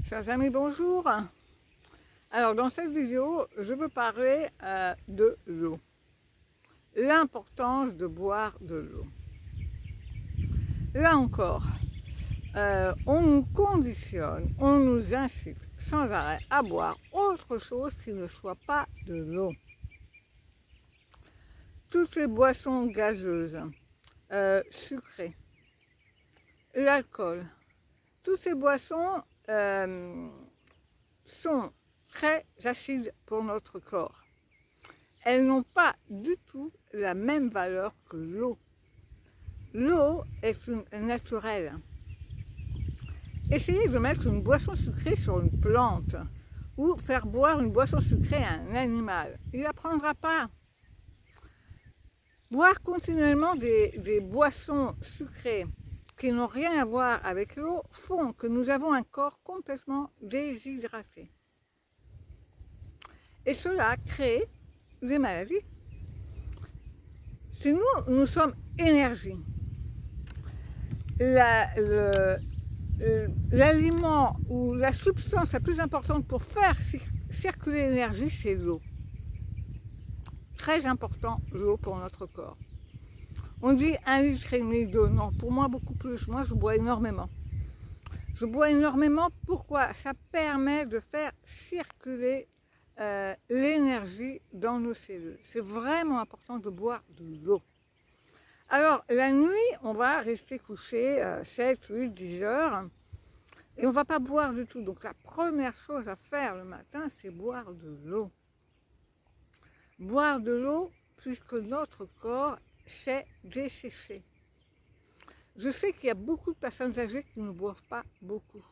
Chers amis, bonjour. Alors dans cette vidéo, je veux parler de l'eau. L'importance de boire de l'eau. Là encore, on nous conditionne, on nous incite sans arrêt à boire autre chose qui ne soit pas de l'eau. Toutes les boissons gazeuses, sucrées, l'alcool, toutes ces boissons sont très acides pour notre corps. Elles n'ont pas du tout la même valeur que l'eau. L'eau est naturelle. Essayez de mettre une boisson sucrée sur une plante ou faire boire une boisson sucrée à un animal. Il n'apprendra pas. Boire continuellement des boissons sucrées qui n'ont rien à voir avec l'eau font que nous avons un corps complètement déshydraté. Et cela crée des maladies. Si nous sommes énergie, l'aliment ou la substance la plus importante pour faire circuler l'énergie, c'est l'eau. Très important, l'eau pour notre corps. On dit 1,5 litre d'eau. Non, pour moi, beaucoup plus. Moi, je bois énormément. Je bois énormément. Pourquoi? Ça permet de faire circuler l'énergie dans nos cellules. C'est vraiment important de boire de l'eau. Alors, la nuit, on va rester couché 7, 8, 10 heures et on ne va pas boire du tout. Donc, la première chose à faire le matin, c'est boire de l'eau. Boire de l'eau puisque notre corps s'est desséché. Je sais qu'il y a beaucoup de personnes âgées qui ne boivent pas beaucoup.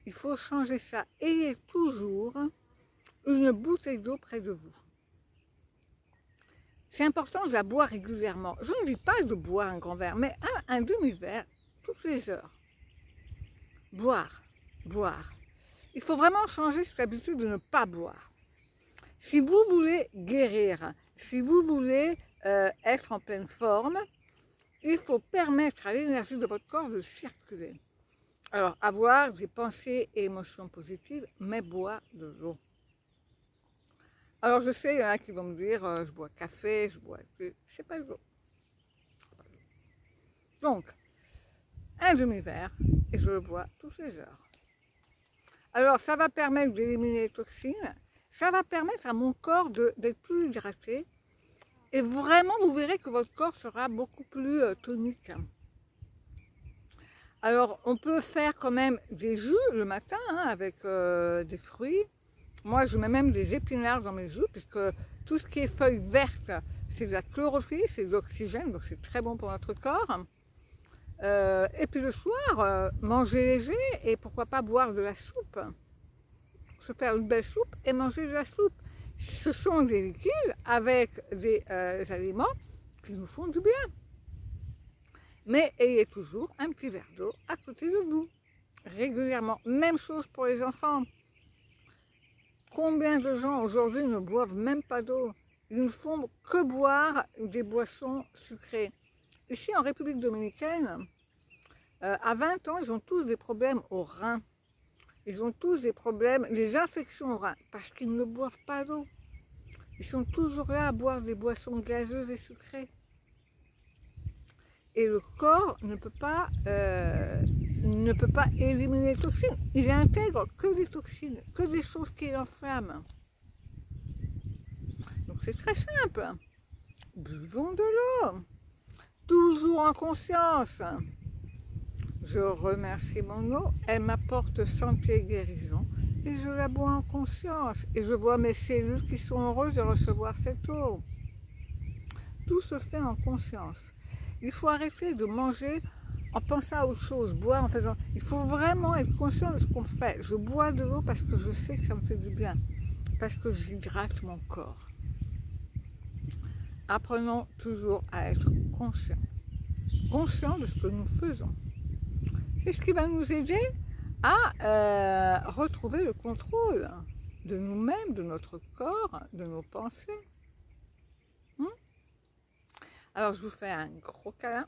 Il faut changer ça. Ayez toujours une bouteille d'eau près de vous. C'est important de la boire régulièrement. Je ne dis pas de boire un grand verre, mais un demi-verre toutes les heures. Boire, boire. Il faut vraiment changer cette habitude de ne pas boire. Si vous voulez guérir, si vous voulez être en pleine forme, il faut permettre à l'énergie de votre corps de circuler. Alors, avoir des pensées et émotions positives, mais boire de l'eau. Alors, je sais, il y en a qui vont me dire, je bois café, je bois... C'est pas de l'eau. Donc, un demi-verre, et je le bois toutes les heures. Alors, ça va permettre d'éliminer les toxines, ça va permettre à mon corps d'être plus hydraté, et vraiment, vous verrez que votre corps sera beaucoup plus tonique. Alors, on peut faire quand même des jus le matin, avec des fruits. Moi, je mets même des épinards dans mes jus, puisque tout ce qui est feuilles vertes, c'est de la chlorophylle, c'est de l'oxygène, donc c'est très bon pour notre corps. Et puis le soir, manger léger et pourquoi pas boire de la soupe. Se faire une belle soupe et manger de la soupe. Ce sont des liquides avec des aliments qui nous font du bien. Mais ayez toujours un petit verre d'eau à côté de vous, régulièrement. Même chose pour les enfants. Combien de gens aujourd'hui ne boivent même pas d'eau? Ils ne font que boire des boissons sucrées. Ici en République dominicaine, à 20 ans, ils ont tous des problèmes aux reins. Ils ont tous des problèmes, des infections aux reins, parce qu'ils ne boivent pas d'eau. Ils sont toujours là à boire des boissons gazeuses et sucrées. Et le corps ne peut pas éliminer les toxines. Il intègre que des toxines, que des choses qui l'enflamment. Donc c'est très simple. Buvons de l'eau. Toujours en conscience. Je remercie mon eau. Elle m'apporte santé et guérison. Et je la bois en conscience. Et je vois mes cellules qui sont heureuses de recevoir cette eau. Tout se fait en conscience. Il faut arrêter de manger en pensant à autre chose, boire en faisant... Il faut vraiment être conscient de ce qu'on fait. Je bois de l'eau parce que je sais que ça me fait du bien, parce que j'hydrate mon corps. Apprenons toujours à être conscients de ce que nous faisons. C'est ce qui va nous aider à retrouver le contrôle de nous-mêmes, de notre corps, de nos pensées. Alors, je vous fais un gros câlin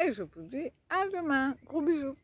et je vous dis à demain. Gros bisous.